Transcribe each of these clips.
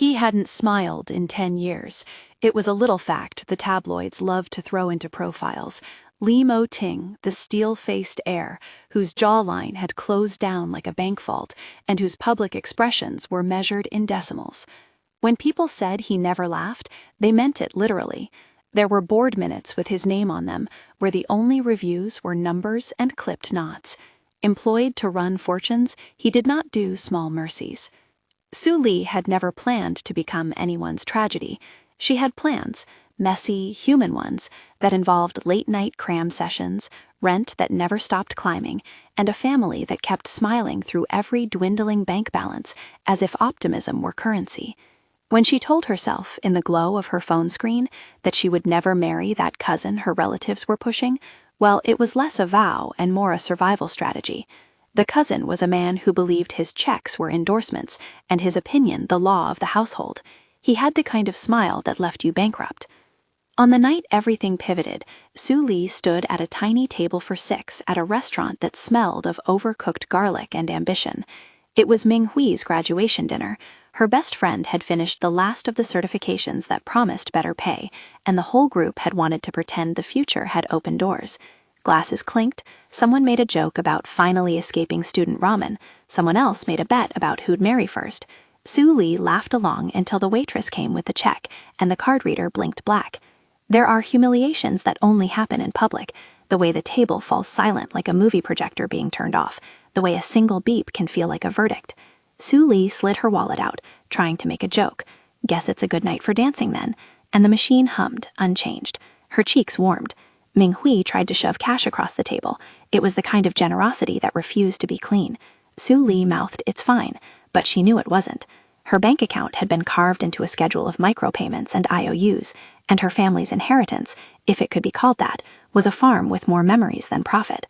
He hadn't smiled in 10 years. It was a little fact the tabloids loved to throw into profiles. Mo Ting, the steel-faced heir, whose jawline had closed down like a bank vault, and whose public expressions were measured in decimals. When people said he never laughed, they meant it literally. There were board minutes with his name on them, where the only reviews were numbers and clipped knots. Employed to run fortunes, he did not do small mercies. Sue Lee had never planned to become anyone's tragedy. She had plans, messy, human ones, that involved late-night cram sessions, rent that never stopped climbing, and a family that kept smiling through every dwindling bank balance as if optimism were currency. When she told herself, in the glow of her phone screen, that she would never marry that cousin her relatives were pushing, well, it was less a vow and more a survival strategy. The cousin was a man who believed his checks were endorsements and his opinion the law of the household. He had the kind of smile that left you bankrupt. On the night everything pivoted, Sue Lee stood at a tiny table for 6 at a restaurant that smelled of overcooked garlic and ambition. It was Ming Hui's graduation dinner. Her best friend had finished the last of the certifications that promised better pay, and the whole group had wanted to pretend the future had open doors. Glasses clinked, someone made a joke about finally escaping student ramen, someone else made a bet about who'd marry first. Sue Lee laughed along until the waitress came with the check, and the card reader blinked black. There are humiliations that only happen in public, the way the table falls silent like a movie projector being turned off, the way a single beep can feel like a verdict. Sue Lee slid her wallet out, trying to make a joke. Guess it's a good night for dancing then. And the machine hummed, unchanged. Her cheeks warmed. Ming Hui tried to shove cash across the table. It was the kind of generosity that refused to be clean. Sue Lee mouthed, "It's fine," but she knew it wasn't. Her bank account had been carved into a schedule of micropayments and IOUs, and her family's inheritance, if it could be called that, was a farm with more memories than profit.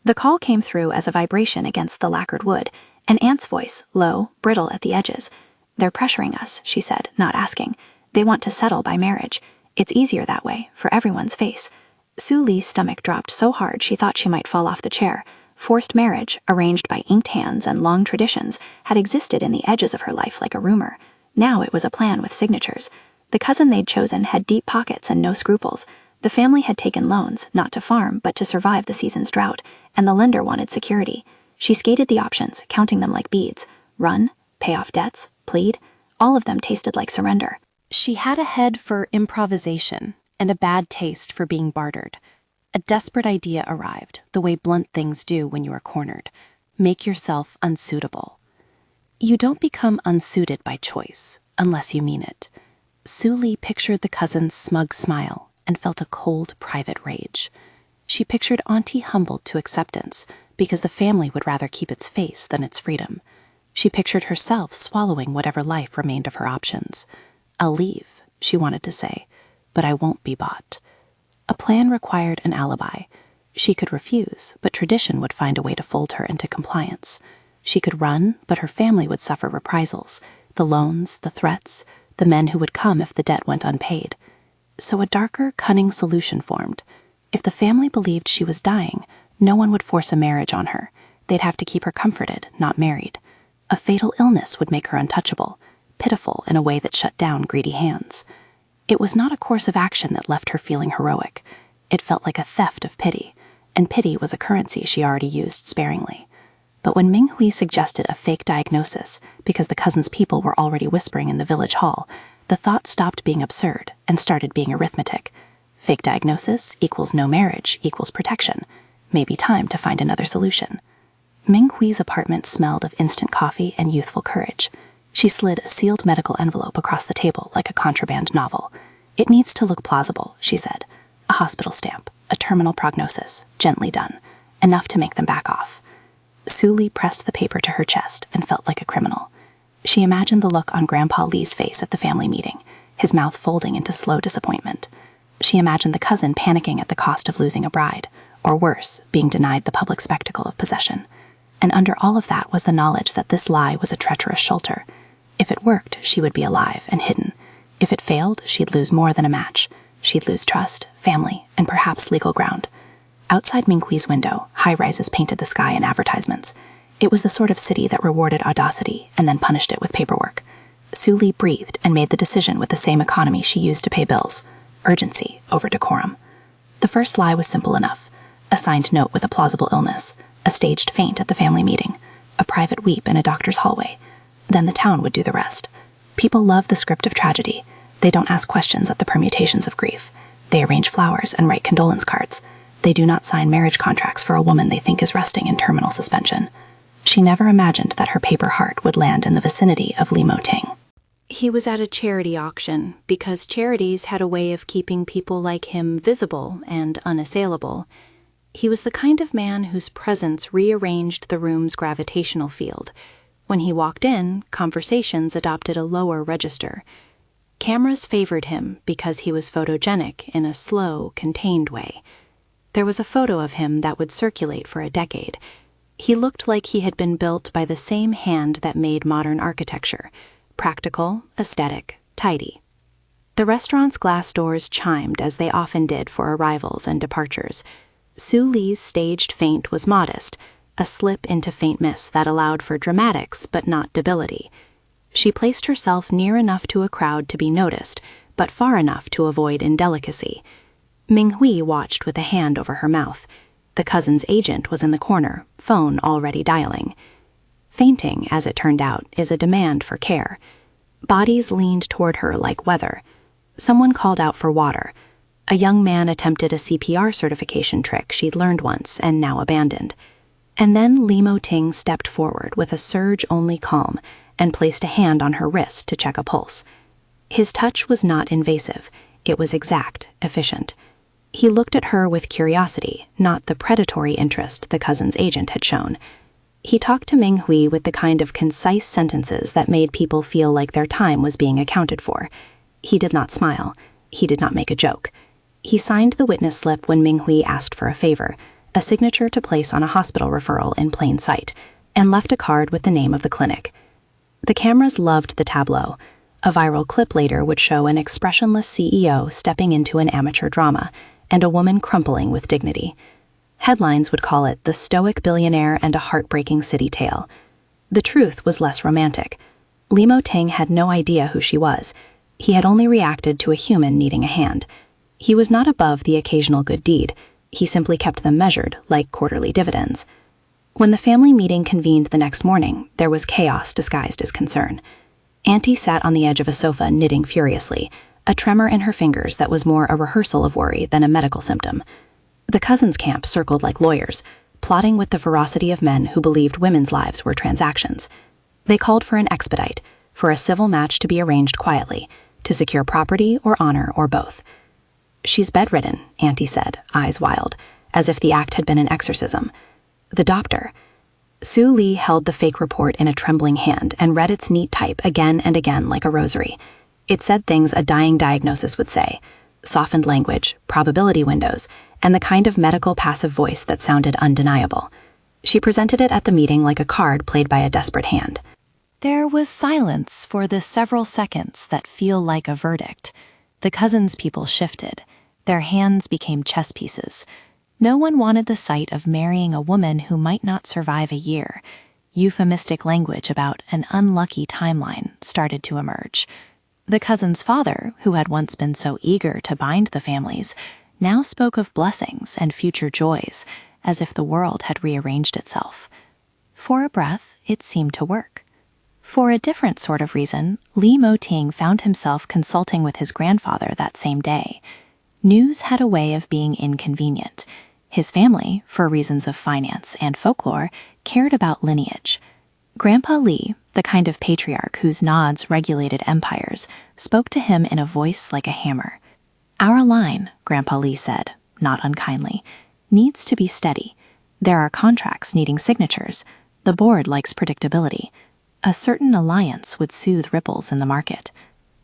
The call came through as a vibration against the lacquered wood, an aunt's voice, low, brittle at the edges. "They're pressuring us," she said, not asking. "They want to settle by marriage. It's easier that way, for everyone's face." Sue Lee's stomach dropped so hard she thought she might fall off the chair. Forced marriage, arranged by inked hands and long traditions, had existed in the edges of her life like a rumor. Now it was a plan with signatures. The cousin they'd chosen had deep pockets and no scruples. The family had taken loans, not to farm, but to survive the season's drought, and the lender wanted security. She skated the options, counting them like beads. Run, pay off debts, plead. All of them tasted like surrender. She had a head for improvisation and a bad taste for being bartered. A desperate idea arrived, the way blunt things do when you are cornered. Make yourself unsuitable. You don't become unsuited by choice, unless you mean it. Sue Lee pictured the cousin's smug smile and felt a cold, private rage. She pictured Auntie humbled to acceptance because the family would rather keep its face than its freedom. She pictured herself swallowing whatever life remained of her options. "I'll leave," she wanted to say, "but I won't be bought." A plan required an alibi. She could refuse, but tradition would find a way to fold her into compliance. She could run, but her family would suffer reprisals, the loans, the threats, the men who would come if the debt went unpaid. So a darker, cunning solution formed. If the family believed she was dying, no one would force a marriage on her. They'd have to keep her comforted, not married. A fatal illness would make her untouchable, pitiful in a way that shut down greedy hands. It was not a course of action that left her feeling heroic. It felt like a theft of pity, and pity was a currency she already used sparingly. But when Ming Hui suggested a fake diagnosis because the cousin's people were already whispering in the village hall, the thought stopped being absurd and started being arithmetic. Fake diagnosis equals no marriage equals protection. Maybe time to find another solution. Ming Hui's apartment smelled of instant coffee and youthful courage. She slid a sealed medical envelope across the table like a contraband novel. "It needs to look plausible," she said. "A hospital stamp, a terminal prognosis, gently done. Enough to make them back off." Sue Lee pressed the paper to her chest and felt like a criminal. She imagined the look on Grandpa Lee's face at the family meeting, his mouth folding into slow disappointment. She imagined the cousin panicking at the cost of losing a bride, or worse, being denied the public spectacle of possession. And under all of that was the knowledge that this lie was a treacherous shelter. If it worked, she would be alive and hidden. If it failed, she'd lose more than a match. She'd lose trust, family, and perhaps legal ground. Outside Ming Hui's window, high-rises painted the sky in advertisements. It was the sort of city that rewarded audacity and then punished it with paperwork. Sue Lee breathed and made the decision with the same economy she used to pay bills: urgency over decorum. The first lie was simple enough: a signed note with a plausible illness, a staged faint at the family meeting, a private weep in a doctor's hallway. Then the town would do the rest. People love the script of tragedy. They don't ask questions at the permutations of grief. They arrange flowers and write condolence cards. They do not sign marriage contracts for a woman they think is resting in terminal suspension. She never imagined that her paper heart would land in the vicinity of Mo Ting. He was at a charity auction because charities had a way of keeping people like him visible and unassailable. He was the kind of man whose presence rearranged the room's gravitational field. When he walked in, conversations adopted a lower register. Cameras favored him because he was photogenic in a slow, contained way. There was a photo of him that would circulate for a decade. He looked like he had been built by the same hand that made modern architecture: practical, aesthetic, tidy. The restaurant's glass doors chimed as they often did for arrivals and departures. Sue Lee's staged faint was modest, a slip into faint mist that allowed for dramatics but not debility. She placed herself near enough to a crowd to be noticed, but far enough to avoid indelicacy. Ming Hui watched with a hand over her mouth. The cousin's agent was in the corner, phone already dialing. Fainting, as it turned out, is a demand for care. Bodies leaned toward her like weather. Someone called out for water. A young man attempted a CPR certification trick she'd learned once and now abandoned. And then Mo Ting stepped forward with a surge-only calm and placed a hand on her wrist to check a pulse. His touch was not invasive. It was exact, efficient. He looked at her with curiosity, not the predatory interest the cousin's agent had shown. He talked to Ming Hui with the kind of concise sentences that made people feel like their time was being accounted for. He did not smile. He did not make a joke. He signed the witness slip when Ming Hui asked for a favor, a signature to place on a hospital referral in plain sight, and left a card with the name of the clinic. The cameras loved the tableau. A viral clip later would show an expressionless CEO stepping into an amateur drama, and a woman crumpling with dignity. Headlines would call it the stoic billionaire and a heartbreaking city tale. The truth was less romantic. Mo Ting had no idea who she was. He had only reacted to a human needing a hand. He was not above the occasional good deed. He simply kept them measured, like quarterly dividends. When the family meeting convened the next morning, there was chaos disguised as concern. Auntie sat on the edge of a sofa knitting furiously, a tremor in her fingers that was more a rehearsal of worry than a medical symptom. The cousins' camp circled like lawyers, plotting with the ferocity of men who believed women's lives were transactions. They called for an expedite, for a civil match to be arranged quietly, to secure property or honor or both. "She's bedridden," Auntie said, eyes wild, as if the act had been an exorcism. "The doctor." Sue Lee held the fake report in a trembling hand and read its neat type again and again like a rosary. It said things a dying diagnosis would say: softened language, probability windows, and the kind of medical passive voice that sounded undeniable. She presented it at the meeting like a card played by a desperate hand. There was silence for the several seconds that feel like a verdict. The cousins' people shifted. Their hands became chess pieces. No one wanted the sight of marrying a woman who might not survive a year. Euphemistic language about an unlucky timeline started to emerge. The cousin's father, who had once been so eager to bind the families, now spoke of blessings and future joys, as if the world had rearranged itself. For a breath, it seemed to work. For a different sort of reason, Mo Ting found himself consulting with his grandfather that same day. News had a way of being inconvenient. His family, for reasons of finance and folklore, cared about lineage. Grandpa Lee, the kind of patriarch whose nods regulated empires, spoke to him in a voice like a hammer. "Our line," Grandpa Lee said, not unkindly, "needs to be steady. There are contracts needing signatures. The board likes predictability. A certain alliance would soothe ripples in the market."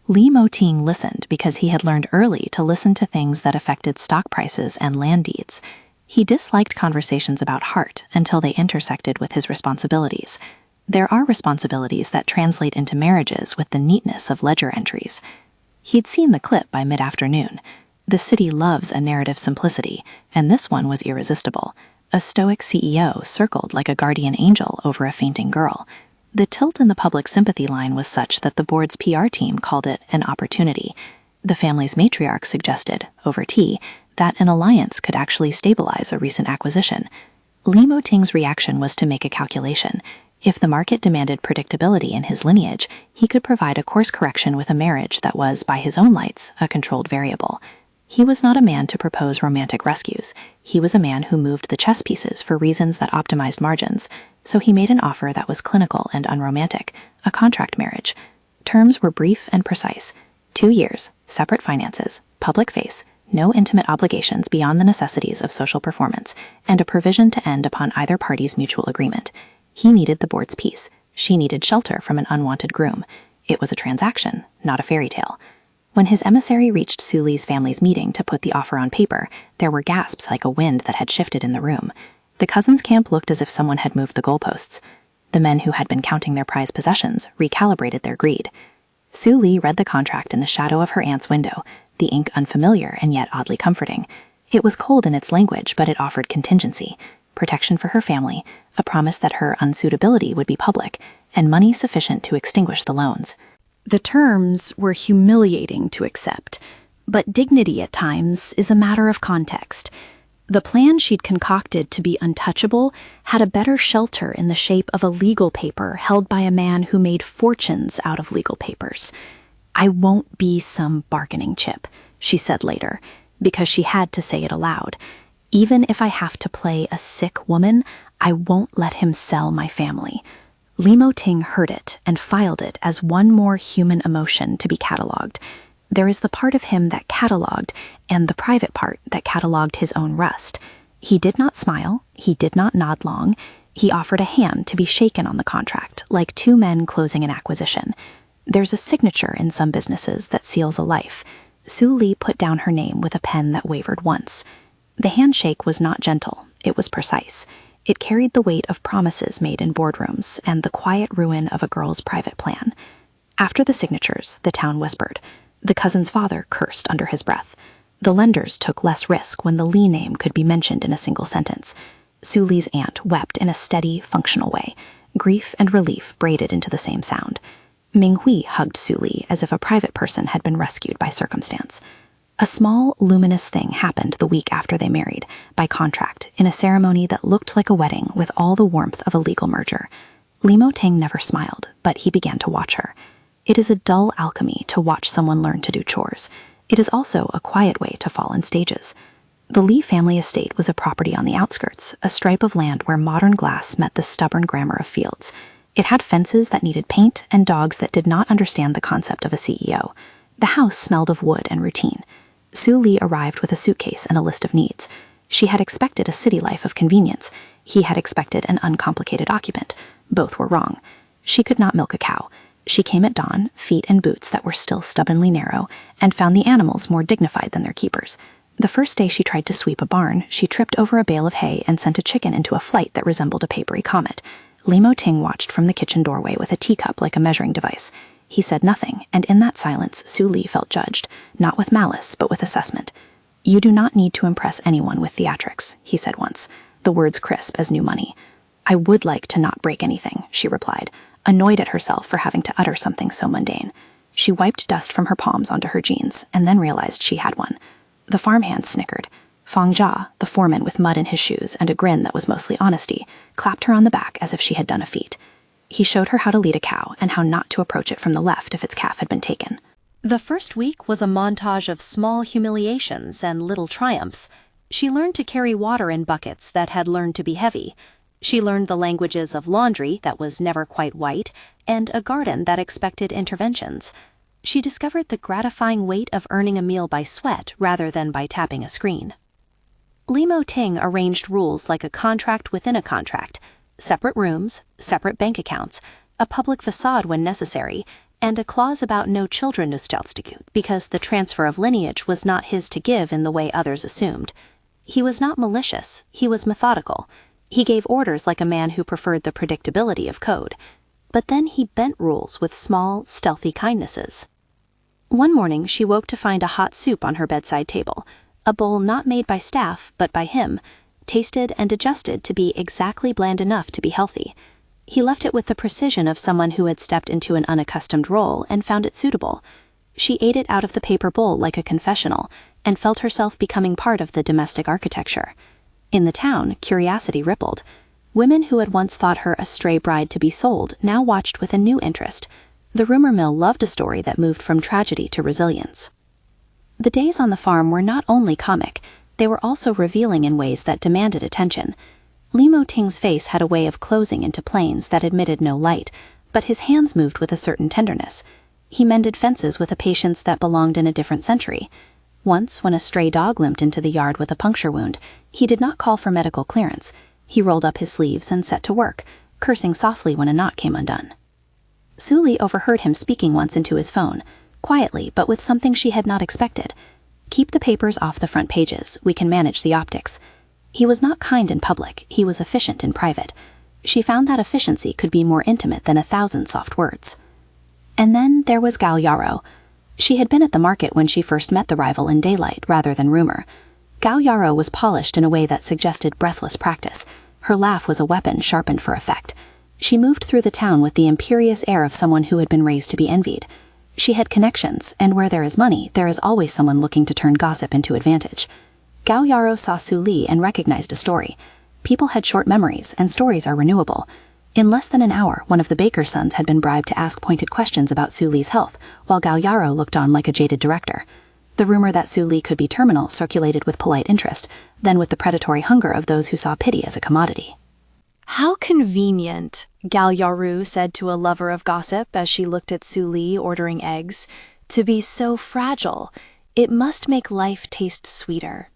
Mo Ting listened because he had learned early to listen to things that affected stock prices and land deeds. He disliked conversations about heart until they intersected with his responsibilities. There are responsibilities that translate into marriages with the neatness of ledger entries. He'd seen the clip by mid-afternoon. The city loves a narrative simplicity, and this one was irresistible. A stoic CEO circled like a guardian angel over a fainting girl. The tilt in the public sympathy line was such that the board's PR team called it an opportunity. The family's matriarch suggested, over tea, that an alliance could actually stabilize a recent acquisition. Mo Ting's reaction was to make a calculation. If the market demanded predictability in his lineage, he could provide a course correction with a marriage that was, by his own lights, a controlled variable. He was not a man to propose romantic rescues. He was a man who moved the chess pieces for reasons that optimized margins, so he made an offer that was clinical and unromantic, a contract marriage. Terms were brief and precise. 2 years, separate finances, public face, no intimate obligations beyond the necessities of social performance, and a provision to end upon either party's mutual agreement. He needed the board's peace. She needed shelter from an unwanted groom. It was a transaction, not a fairy tale. When his emissary reached Su Li's family's meeting to put the offer on paper, there were gasps like a wind that had shifted in the room. The cousins' camp looked as if someone had moved the goalposts. The men who had been counting their prized possessions recalibrated their greed. Su Li read the contract in the shadow of her aunt's window, the ink unfamiliar and yet oddly comforting. It was cold in its language, but it offered contingency, protection for her family, a promise that her unsuitability would be public, and money sufficient to extinguish the loans. The terms were humiliating to accept, but dignity at times is a matter of context. The plan she'd concocted to be untouchable had a better shelter in the shape of a legal paper held by a man who made fortunes out of legal papers. "I won't be some bargaining chip," she said later, because she had to say it aloud. "Even if I have to play a sick woman, I won't let him sell my family." Mo Ting heard it and filed it as one more human emotion to be catalogued. There is the part of him that catalogued and the private part that catalogued his own rust. He did not smile, he did not nod long, he offered a hand to be shaken on the contract, like two men closing an acquisition. There's a signature in some businesses that seals a life. Su Li put down her name with a pen that wavered once. The handshake was not gentle, it was precise. It carried the weight of promises made in boardrooms and the quiet ruin of a girl's private plan. After the signatures, the town whispered. The cousin's father cursed under his breath. The lenders took less risk when the Li name could be mentioned in a single sentence. Su Li's aunt wept in a steady, functional way, grief and relief braided into the same sound. Ming Hui hugged Su Li as if a private person had been rescued by circumstance. A small, luminous thing happened the week after they married, by contract, in a ceremony that looked like a wedding with all the warmth of a legal merger. Mo Ting never smiled, but he began to watch her. It is a dull alchemy to watch someone learn to do chores. It is also a quiet way to fall in stages. The Li family estate was a property on the outskirts, a stripe of land where modern glass met the stubborn grammar of fields. It had fences that needed paint and dogs that did not understand the concept of a CEO. The house smelled of wood and routine. Su Li arrived with a suitcase and a list of needs. She had expected a city life of convenience. He had expected an uncomplicated occupant. Both were wrong. She could not milk a cow. She came at dawn, feet in boots that were still stubbornly narrow, and found the animals more dignified than their keepers. The first day she tried to sweep a barn, she tripped over a bale of hay and sent a chicken into a flight that resembled a papery comet. Mo Ting watched from the kitchen doorway with a teacup like a measuring device. He said nothing, and in that silence, Su Li felt judged, not with malice, but with assessment. "You do not need to impress anyone with theatrics," he said once, the words crisp as new money. "I would like to not break anything," she replied, annoyed at herself for having to utter something so mundane. She wiped dust from her palms onto her jeans, and then realized she had one. The farmhand snickered. Fang Jia, the foreman with mud in his shoes and a grin that was mostly honesty, clapped her on the back as if she had done a feat. He showed her how to lead a cow and how not to approach it from the left if its calf had been taken. The first week was a montage of small humiliations and little triumphs. She learned to carry water in buckets that had learned to be heavy. She learned the languages of laundry that was never quite white and a garden that expected interventions. She discovered the gratifying weight of earning a meal by sweat rather than by tapping a screen. Mo Ting arranged rules like a contract within a contract. Separate rooms, separate bank accounts, a public facade when necessary, and a clause about no children nostalgic, because the transfer of lineage was not his to give in the way others assumed. He was not malicious, he was methodical. He gave orders like a man who preferred the predictability of code. But then he bent rules with small, stealthy kindnesses. One morning she woke to find a hot soup on her bedside table, a bowl not made by staff but by him, tasted and adjusted to be exactly bland enough to be healthy. He left it with the precision of someone who had stepped into an unaccustomed role and found it suitable. She ate it out of the paper bowl like a confessional and felt herself becoming part of the domestic architecture. In the town, curiosity rippled. Women who had once thought her a stray bride to be sold now watched with a new interest. The rumor mill loved a story that moved from tragedy to resilience. The days on the farm were not only comic, they were also revealing in ways that demanded attention. Mo Ting's face had a way of closing into planes that admitted no light, but his hands moved with a certain tenderness. He mended fences with a patience that belonged in a different century. Once, when a stray dog limped into the yard with a puncture wound, he did not call for medical clearance. He rolled up his sleeves and set to work, cursing softly when a knot came undone. Su Li overheard him speaking once into his phone, quietly but with something she had not expected. "Keep the papers off the front pages, we can manage the optics." He was not kind in public, he was efficient in private. She found that efficiency could be more intimate than 1,000 soft words. And then there was Gao Yarrow. She had been at the market when she first met the rival in daylight rather than rumor. Gao Yarrow was polished in a way that suggested breathless practice. Her laugh was a weapon sharpened for effect. She moved through the town with the imperious air of someone who had been raised to be envied. She had connections, and where there is money, there is always someone looking to turn gossip into advantage. Gao Yarrow saw Su Li and recognized a story. People had short memories, and stories are renewable. In less than an hour, one of the baker's sons had been bribed to ask pointed questions about Su Li's health, while Gao Yarrow looked on like a jaded director. The rumor that Su Li could be terminal circulated with polite interest, then with the predatory hunger of those who saw pity as a commodity. "How convenient," Gao Yarrow said to a lover of gossip as she looked at Su Li ordering eggs. "To be so fragile. It must make life taste sweeter."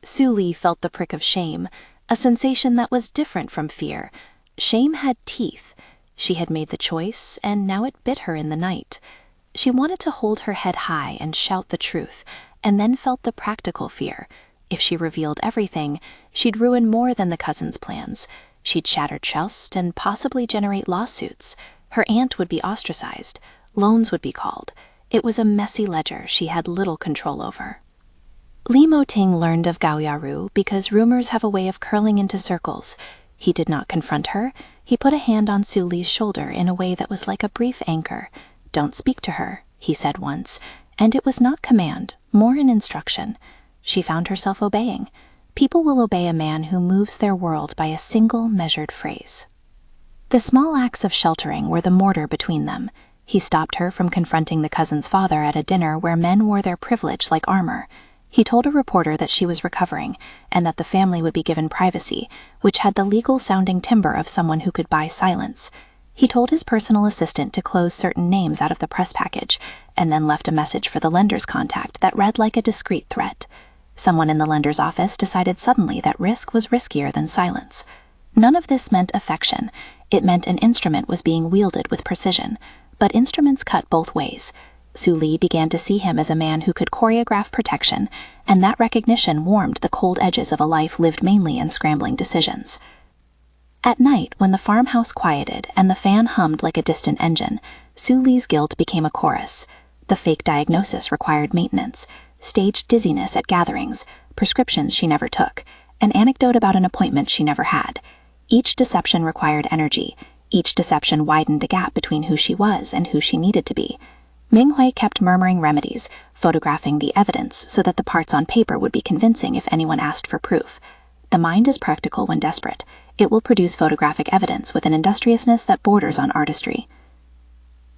Su Li felt the prick of shame, a sensation that was different from fear. Shame had teeth. She had made the choice, and now it bit her in the night. She wanted to hold her head high and shout the truth, and then felt the practical fear. If she revealed everything, she'd ruin more than the cousins' plans. She'd shatter trust and possibly generate lawsuits. Her aunt would be ostracized. Loans would be called. It was a messy ledger she had little control over. Mo Ting learned of Gao Yarrow because rumors have a way of curling into circles. He did not confront her. He put a hand on Su Li's shoulder in a way that was like a brief anchor. "Don't speak to her," he said once, and it was not command, more an instruction. She found herself obeying. People will obey a man who moves their world by a single measured phrase. The small acts of sheltering were the mortar between them. He stopped her from confronting the cousin's father at a dinner where men wore their privilege like armor. He told a reporter that she was recovering and that the family would be given privacy, which had the legal-sounding timbre of someone who could buy silence. He told his personal assistant to close certain names out of the press package, and then left a message for the lender's contact that read like a discreet threat. Someone in the lender's office decided suddenly that risk was riskier than silence. None of this meant affection. It meant an instrument was being wielded with precision. But instruments cut both ways. Su Li began to see him as a man who could choreograph protection, and that recognition warmed the cold edges of a life lived mainly in scrambling decisions. At night, when the farmhouse quieted and the fan hummed like a distant engine, Su Li's guilt became a chorus. The fake diagnosis required maintenance, staged dizziness at gatherings, prescriptions she never took, an anecdote about an appointment she never had. Each deception required energy. Each deception widened a gap between who she was and who she needed to be. Ming Hui kept murmuring remedies, photographing the evidence so that the parts on paper would be convincing if anyone asked for proof. The mind is practical when desperate. It will produce photographic evidence with an industriousness that borders on artistry.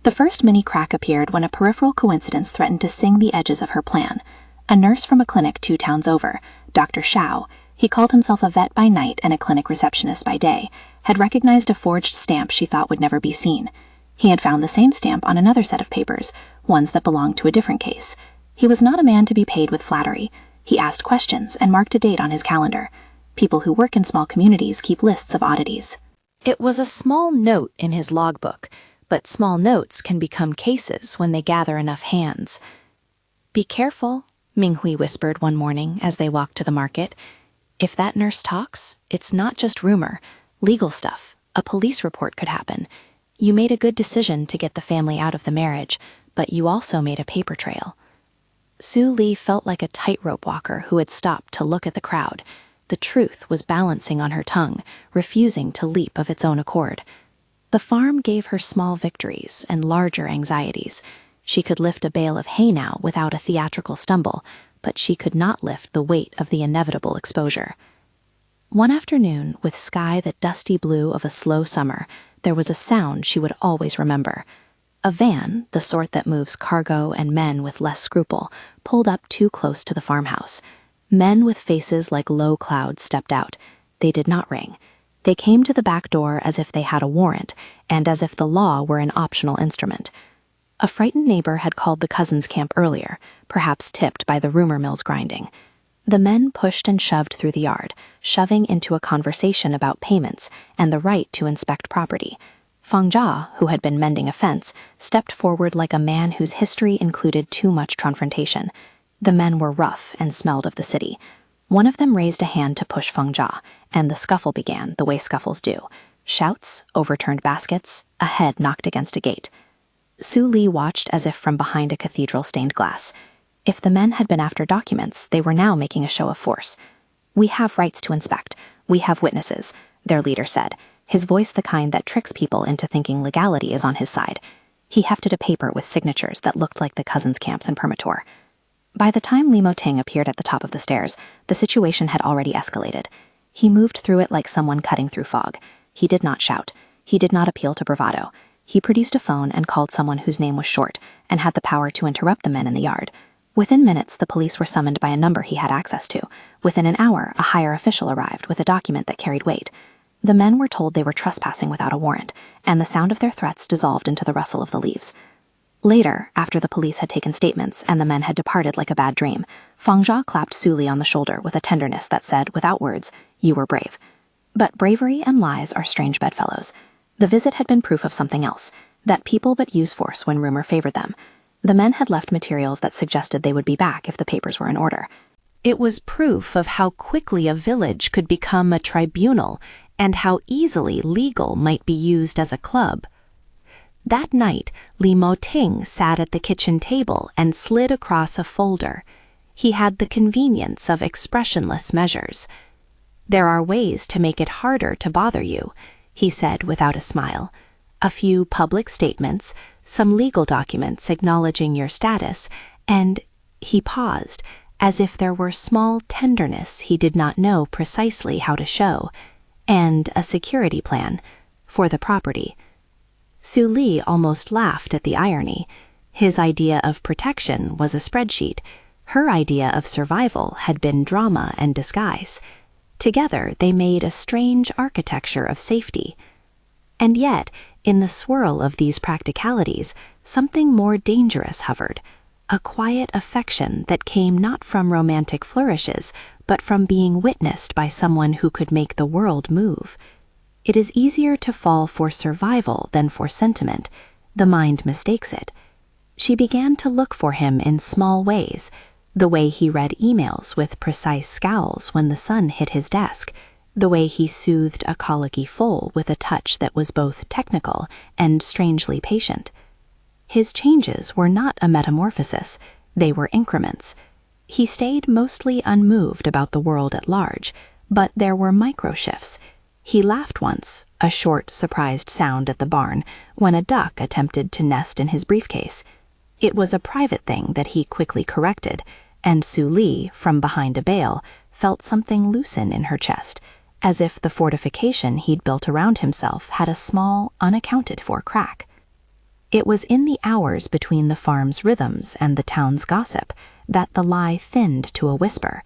The first mini crack appeared when a peripheral coincidence threatened to sing the edges of her plan. A nurse from a clinic 2 towns over, Dr. Shao, he called himself a vet by night and a clinic receptionist by day, had recognized a forged stamp she thought would never be seen. He had found the same stamp on another set of papers, ones that belonged to a different case. He was not a man to be paid with flattery. He asked questions and marked a date on his calendar. People who work in small communities keep lists of oddities. It was a small note in his logbook, but small notes can become cases when they gather enough hands. "Be careful," Ming Hui whispered one morning as they walked to the market. "If that nurse talks, it's not just rumor, legal stuff. A police report could happen. You made a good decision to get the family out of the marriage, but you also made a paper trail." Su Li felt like a tightrope walker who had stopped to look at the crowd. The truth was balancing on her tongue, refusing to leap of its own accord. The farm gave her small victories and larger anxieties. She could lift a bale of hay now without a theatrical stumble, but she could not lift the weight of the inevitable exposure. One afternoon, with sky the dusty blue of a slow summer, there was a sound she would always remember. A van, the sort that moves cargo and men with less scruple, pulled up too close to the farmhouse. Men with faces like low clouds stepped out. They did not ring. They came to the back door as if they had a warrant, and as if the law were an optional instrument. A frightened neighbor had called the cousins' camp earlier, perhaps tipped by the rumor mill's grinding. The men pushed and shoved through the yard, shoving into a conversation about payments and the right to inspect property. Fang Jia, who had been mending a fence, stepped forward like a man whose history included too much confrontation. The men were rough and smelled of the city. One of them raised a hand to push Fang Jia, and the scuffle began the way scuffles do. Shouts, overturned baskets, a head knocked against a gate. Su Li watched as if from behind a cathedral-stained glass. If the men had been after documents, they were now making a show of force. "We have rights to inspect. We have witnesses," their leader said, his voice the kind that tricks people into thinking legality is on his side. He hefted a paper with signatures that looked like the cousins' camps in Permator. By the time Mo Ting appeared at the top of the stairs, the situation had already escalated. He moved through it like someone cutting through fog. He did not shout. He did not appeal to bravado. He produced a phone and called someone whose name was short and had the power to interrupt the men in the yard. Within minutes, the police were summoned by a number he had access to. Within an hour, a higher official arrived with a document that carried weight. The men were told they were trespassing without a warrant, and the sound of their threats dissolved into the rustle of the leaves. Later, after the police had taken statements and the men had departed like a bad dream, Fang Jia clapped Su Li on the shoulder with a tenderness that said, without words, "You were brave." But bravery and lies are strange bedfellows. The visit had been proof of something else, that people but use force when rumor favored them. The men had left materials that suggested they would be back if the papers were in order. It was proof of how quickly a village could become a tribunal and how easily legal might be used as a club. That night, Mo Ting sat at the kitchen table and slid across a folder. He had the convenience of expressionless measures. "There are ways to make it harder to bother you," he said without a smile. "A few public statements, some legal documents acknowledging your status, and—" he paused, as if there were small tenderness he did not know precisely how to show, "and a security plan for the property." Su Li almost laughed at the irony. His idea of protection was a spreadsheet. Her idea of survival had been drama and disguise. Together, they made a strange architecture of safety. And yet, in the swirl of these practicalities, something more dangerous hovered, a quiet affection that came not from romantic flourishes, but from being witnessed by someone who could make the world move. It is easier to fall for survival than for sentiment. The mind mistakes it. She began to look for him in small ways, the way he read emails with precise scowls when the sun hit his desk, the way he soothed a colicky foal with a touch that was both technical and strangely patient. His changes were not a metamorphosis, they were increments. He stayed mostly unmoved about the world at large, but there were micro-shifts. He laughed once, a short, surprised sound at the barn, when a duck attempted to nest in his briefcase. It was a private thing that he quickly corrected, and Su Li, from behind a bale, felt something loosen in her chest, as if the fortification he'd built around himself had a small, unaccounted-for crack. It was in the hours between the farm's rhythms and the town's gossip that the lie thinned to a whisper.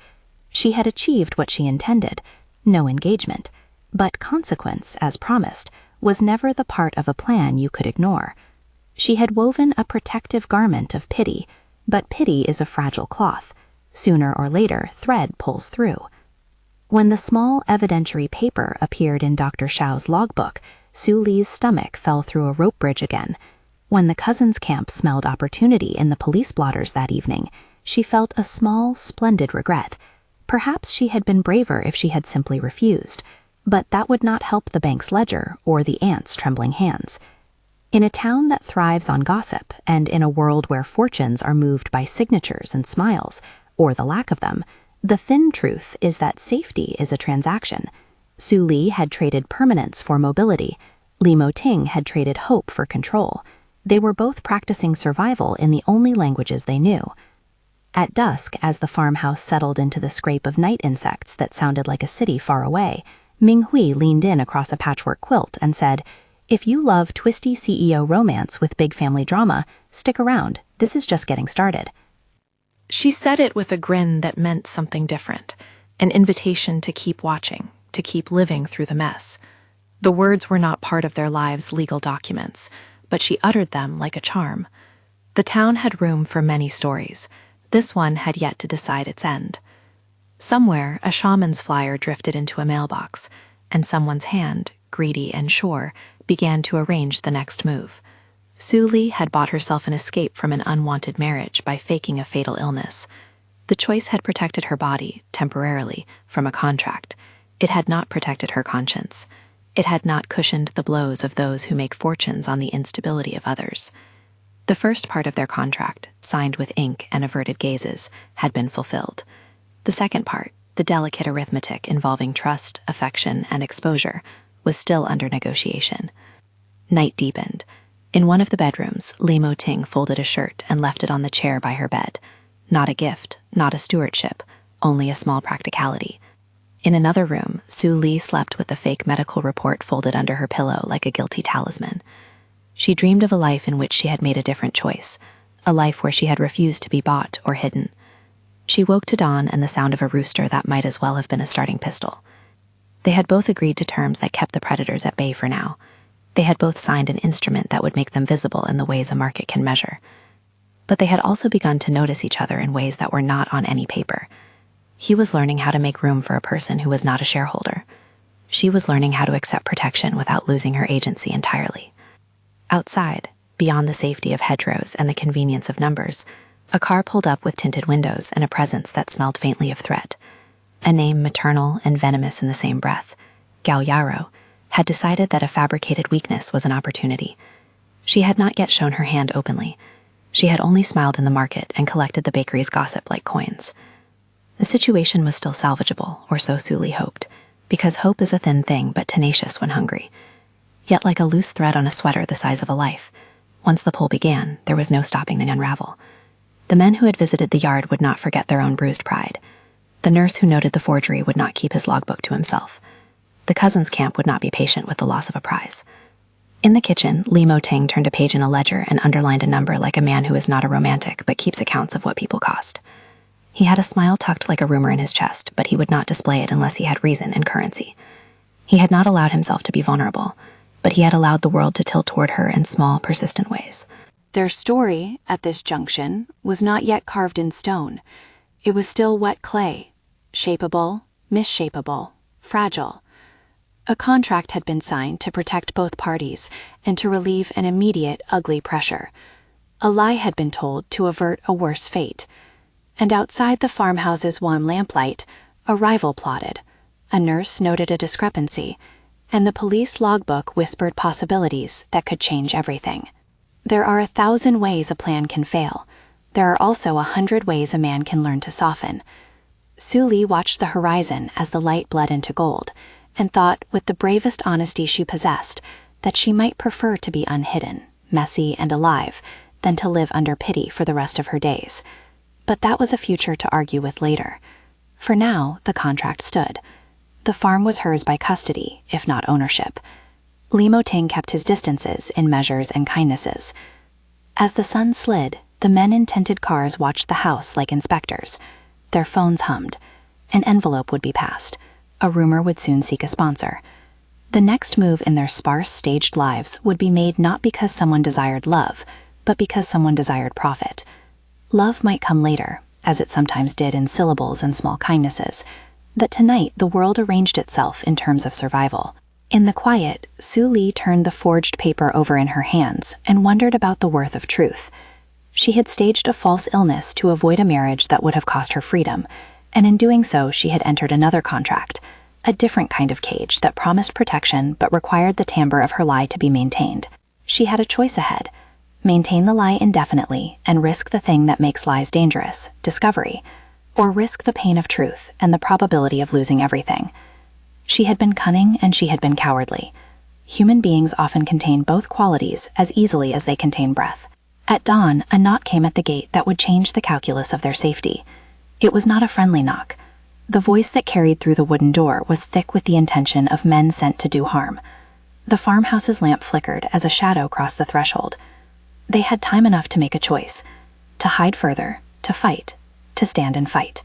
She had achieved what she intended, no engagement. But consequence, as promised, was never the part of a plan you could ignore. She had woven a protective garment of pity, but pity is a fragile cloth. Sooner or later, thread pulls through. When the small evidentiary paper appeared in Dr. Xiao's logbook, Su Li's stomach fell through a rope bridge again. When the cousins' camp smelled opportunity in the police blotters that evening, she felt a small, splendid regret. Perhaps she had been braver if she had simply refused. But that would not help the bank's ledger or the aunt's trembling hands. In a town that thrives on gossip, and in a world where fortunes are moved by signatures and smiles, or the lack of them, the thin truth is that safety is a transaction. Su Li had traded permanence for mobility, Mo Ting had traded hope for control. They were both practicing survival in the only languages they knew. At dusk, as the farmhouse settled into the scrape of night insects that sounded like a city far away, Ming Hui leaned in across a patchwork quilt and said, "If you love twisty CEO romance with big family drama, stick around. This is just getting started." She said it with a grin that meant something different, an invitation to keep watching, to keep living through the mess. The words were not part of their lives' legal documents, but she uttered them like a charm. The town had room for many stories. This one had yet to decide its end. Somewhere, a shaman's flyer drifted into a mailbox, and someone's hand, greedy and sure, began to arrange the next move. Su Li had bought herself an escape from an unwanted marriage by faking a fatal illness. The choice had protected her body, temporarily, from a contract. It had not protected her conscience. It had not cushioned the blows of those who make fortunes on the instability of others. The first part of their contract, signed with ink and averted gazes, had been fulfilled. The second part, the delicate arithmetic involving trust, affection, and exposure, was still under negotiation. Night deepened. In one of the bedrooms, Mo Ting folded a shirt and left it on the chair by her bed. Not a gift, not a stewardship, only a small practicality. In another room, Su Li slept with the fake medical report folded under her pillow like a guilty talisman. She dreamed of a life in which she had made a different choice, a life where she had refused to be bought or hidden. She woke to dawn and the sound of a rooster that might as well have been a starting pistol. They had both agreed to terms that kept the predators at bay for now. They had both signed an instrument that would make them visible in the ways a market can measure. But they had also begun to notice each other in ways that were not on any paper. He was learning how to make room for a person who was not a shareholder. She was learning how to accept protection without losing her agency entirely. Outside, beyond the safety of hedgerows and the convenience of numbers, a car pulled up with tinted windows and a presence that smelled faintly of threat. A name maternal and venomous in the same breath, Gao Yarrow, had decided that a fabricated weakness was an opportunity. She had not yet shown her hand openly. She had only smiled in the market and collected the bakery's gossip like coins. The situation was still salvageable, or so Su Li hoped, because hope is a thin thing but tenacious when hungry. Yet like a loose thread on a sweater the size of a life, once the pull began, there was no stopping the unravel. The men who had visited the yard would not forget their own bruised pride. The nurse who noted the forgery would not keep his logbook to himself. The cousins' camp would not be patient with the loss of a prize. In the kitchen, Mo Ting turned a page in a ledger and underlined a number like a man who is not a romantic but keeps accounts of what people cost. He had a smile tucked like a rumor in his chest, but he would not display it unless he had reason and currency. He had not allowed himself to be vulnerable, but he had allowed the world to tilt toward her in small, persistent ways. Their story, at this junction, was not yet carved in stone. It was still wet clay, shapeable, misshapeable, fragile. A contract had been signed to protect both parties and to relieve an immediate, ugly pressure. A lie had been told to avert a worse fate. And outside the farmhouse's warm lamplight, a rival plotted. A nurse noted a discrepancy, and the police logbook whispered possibilities that could change everything. There are 1,000 ways a plan can fail. There are also 100 ways a man can learn to soften. Su Li watched the horizon as the light bled into gold, and thought, with the bravest honesty she possessed, that she might prefer to be unhidden, messy and alive, than to live under pity for the rest of her days. But that was a future to argue with later. For now, the contract stood. The farm was hers by custody, if not ownership. Mo Ting kept his distances in measures and kindnesses. As the sun slid, the men in tinted cars watched the house like inspectors. Their phones hummed. An envelope would be passed. A rumor would soon seek a sponsor. The next move in their sparse, staged lives would be made not because someone desired love, but because someone desired profit. Love might come later, as it sometimes did in syllables and small kindnesses, but tonight the world arranged itself in terms of survival. In the quiet, Su Li turned the forged paper over in her hands and wondered about the worth of truth. She had staged a false illness to avoid a marriage that would have cost her freedom, and in doing so she had entered another contract, a different kind of cage that promised protection but required the timbre of her lie to be maintained. She had a choice ahead: maintain the lie indefinitely and risk the thing that makes lies dangerous, discovery, or risk the pain of truth and the probability of losing everything. She had been cunning and she had been cowardly. Human beings often contain both qualities as easily as they contain breath. At dawn, a knock came at the gate that would change the calculus of their safety. It was not a friendly knock. The voice that carried through the wooden door was thick with the intention of men sent to do harm. The farmhouse's lamp flickered as a shadow crossed the threshold. They had time enough to make a choice: to hide further, to fight, to stand and fight.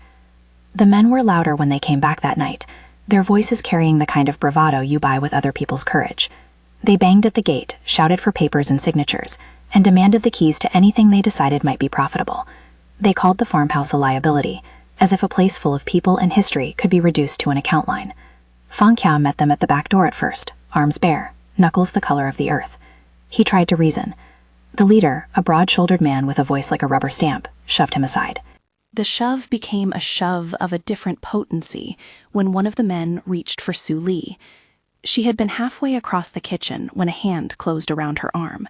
The men were louder when they came back that night, their voices carrying the kind of bravado you buy with other people's courage. They banged at the gate, shouted for papers and signatures, and demanded the keys to anything they decided might be profitable. They called the farmhouse a liability, as if a place full of people and history could be reduced to an account line. Fang Kia met them at the back door at first, arms bare, knuckles the color of the earth. He tried to reason. The leader, a broad-shouldered man with a voice like a rubber stamp, shoved him aside. The shove became a shove of a different potency when one of the men reached for Su Li. She had been halfway across the kitchen when a hand closed around her arm.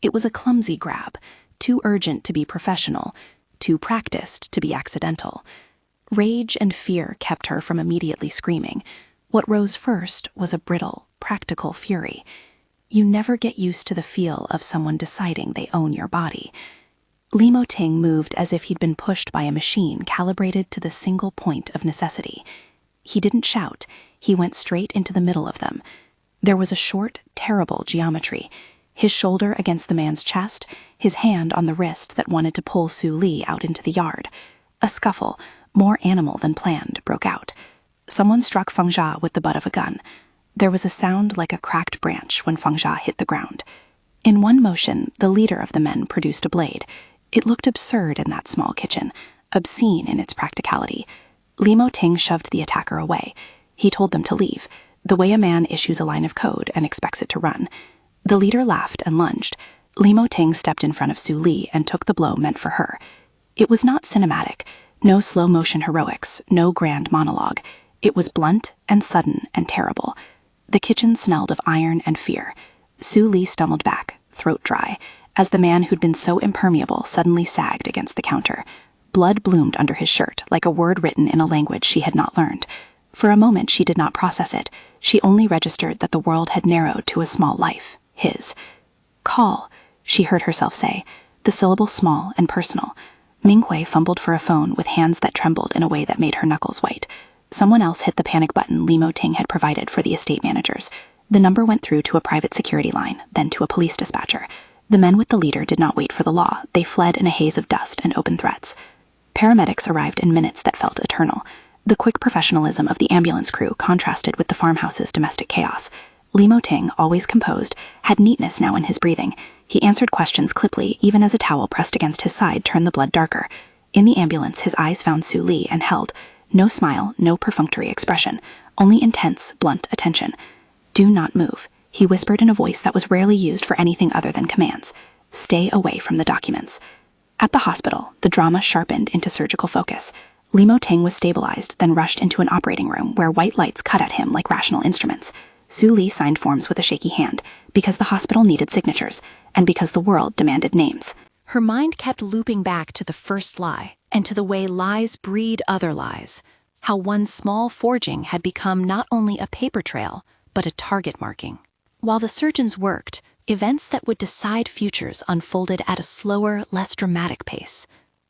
It was a clumsy grab, too urgent to be professional, too practiced to be accidental. Rage and fear kept her from immediately screaming. What rose first was a brittle, practical fury. You never get used to the feel of someone deciding they own your body. Mo Ting moved as if he'd been pushed by a machine calibrated to the single point of necessity. He didn't shout. He went straight into the middle of them. There was a short, terrible geometry. His shoulder against the man's chest, his hand on the wrist that wanted to pull Su Li out into the yard. A scuffle, more animal than planned, broke out. Someone struck Fang Jia with the butt of a gun. There was a sound like a cracked branch when Fang Jia hit the ground. In one motion, the leader of the men produced a blade. It looked absurd in that small kitchen, obscene in its practicality. Mo Ting shoved the attacker away. He told them to leave, the way a man issues a line of code and expects it to run. The leader laughed and lunged. Mo Ting stepped in front of Su Li and took the blow meant for her. It was not cinematic, no slow-motion heroics, no grand monologue. It was blunt and sudden and terrible. The kitchen smelled of iron and fear. Su Li stumbled back, throat dry, as the man who'd been so impermeable suddenly sagged against the counter. Blood bloomed under his shirt, like a word written in a language she had not learned. For a moment she did not process it. She only registered that the world had narrowed to a small life, his. Call, she heard herself say, the syllable small and personal. Minghui fumbled for a phone with hands that trembled in a way that made her knuckles white. Someone else hit the panic button Mo Ting had provided for the estate managers. The number went through to a private security line, then to a police dispatcher. The men with the leader did not wait for the law. They fled in a haze of dust and open threats. Paramedics arrived in minutes that felt eternal. The quick professionalism of the ambulance crew contrasted with the farmhouse's domestic chaos. Mo Ting, always composed, had neatness now in his breathing. He answered questions clippily, even as a towel pressed against his side turned the blood darker. In the ambulance, his eyes found Su Li and held. No smile, no perfunctory expression, only intense, blunt attention. Do not move, he whispered in a voice that was rarely used for anything other than commands. Stay away from the documents. At the hospital, the drama sharpened into surgical focus. Mo Ting was stabilized, then rushed into an operating room where white lights cut at him like rational instruments. Su Li signed forms with a shaky hand, because the hospital needed signatures, and because the world demanded names. Her mind kept looping back to the first lie, and to the way lies breed other lies. How one small forging had become not only a paper trail, but a target marking. While the surgeons worked, events that would decide futures unfolded at a slower, less dramatic pace.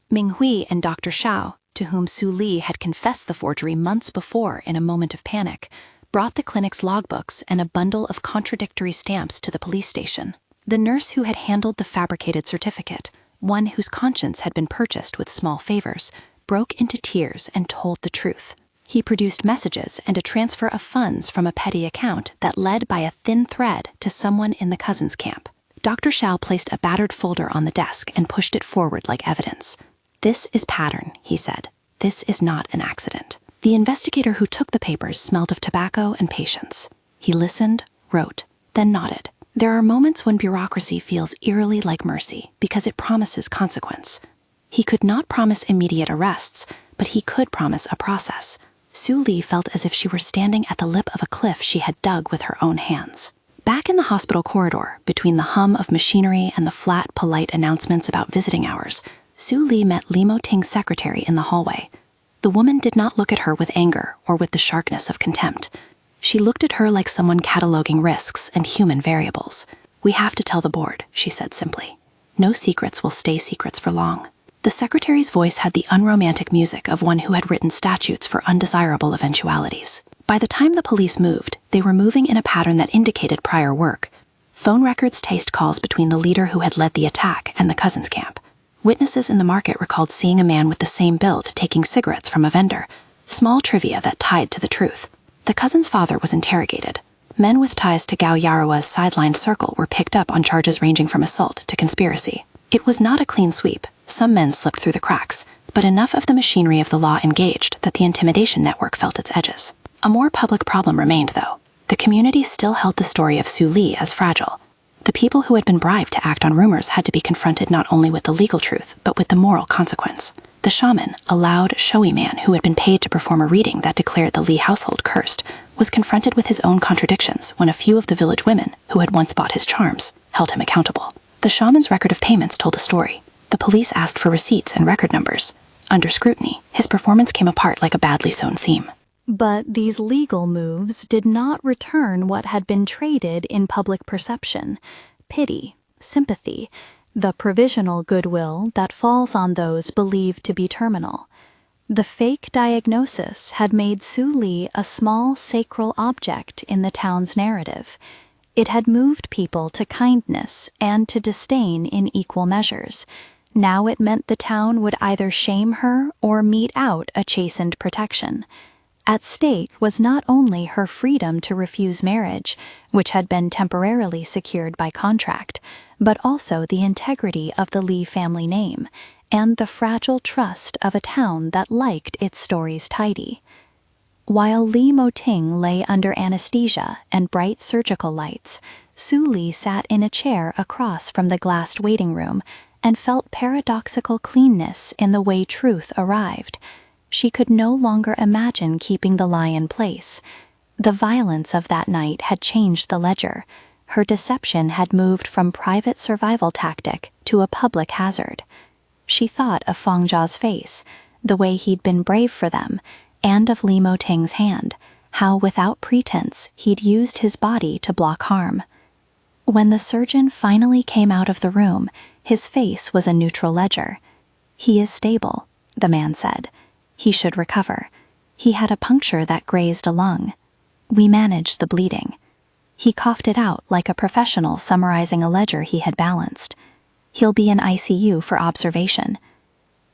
Minghui and Dr. Xiao, to whom Su Li had confessed the forgery months before in a moment of panic, brought the clinic's logbooks and a bundle of contradictory stamps to the police station. The nurse who had handled the fabricated certificate, one whose conscience had been purchased with small favors, broke into tears and told the truth. He produced messages and a transfer of funds from a petty account that led by a thin thread to someone in the cousins' camp. Dr. Xiao placed a battered folder on the desk and pushed it forward like evidence. This is pattern, he said. This is not an accident. The investigator who took the papers smelled of tobacco and patience. He listened, wrote, then nodded. There are moments when bureaucracy feels eerily like mercy because it promises consequence. He could not promise immediate arrests, but he could promise a process. Su Li felt as if she were standing at the lip of a cliff she had dug with her own hands. Back in the hospital corridor, between the hum of machinery and the flat, polite announcements about visiting hours, Su Li met Mo Ting's secretary in the hallway. The woman did not look at her with anger or with the sharpness of contempt. She looked at her like someone cataloging risks and human variables. "We have to tell the board," she said simply. "No secrets will stay secrets for long." The secretary's voice had the unromantic music of one who had written statutes for undesirable eventualities. By the time the police moved, they were moving in a pattern that indicated prior work. Phone records traced calls between the leader who had led the attack and the Cousins camp. Witnesses in the market recalled seeing a man with the same build taking cigarettes from a vendor. Small trivia that tied to the truth. The Cousins' father was interrogated. Men with ties to Gao Yarua's sidelined circle were picked up on charges ranging from assault to conspiracy. It was not a clean sweep. Some men slipped through the cracks, but enough of the machinery of the law engaged that the intimidation network felt its edges. A more public problem remained, though. The community still held the story of Su Li as fragile. The people who had been bribed to act on rumors had to be confronted not only with the legal truth, but with the moral consequence. The shaman, a loud, showy man who had been paid to perform a reading that declared the Li household cursed, was confronted with his own contradictions when a few of the village women, who had once bought his charms, held him accountable. The shaman's record of payments told a story. The police asked for receipts and record numbers. Under scrutiny, his performance came apart like a badly sewn seam. But these legal moves did not return what had been traded in public perception: pity, sympathy, the provisional goodwill that falls on those believed to be terminal. The fake diagnosis had made Su Li a small sacral object in the town's narrative. It had moved people to kindness and to disdain in equal measures. Now it meant the town would either shame her or mete out a chastened protection. At stake was not only her freedom to refuse marriage, which had been temporarily secured by contract, but also the integrity of the Li family name and the fragile trust of a town that liked its stories tidy. While Mo Ting lay under anesthesia and bright surgical lights, Su Li sat in a chair across from the glassed waiting room and felt paradoxical cleanness in the way truth arrived. She could no longer imagine keeping the lie in place. The violence of that night had changed the ledger. Her deception had moved from private survival tactic to a public hazard. She thought of Feng Jia's face, the way he'd been brave for them, and of Mo Ting's hand, how without pretense he'd used his body to block harm. When the surgeon finally came out of the room, his face was a neutral ledger. "He is stable," the man said. "He should recover. He had a puncture that grazed a lung. We managed the bleeding." He coughed it out like a professional summarizing a ledger he had balanced. "He'll be in ICU for observation."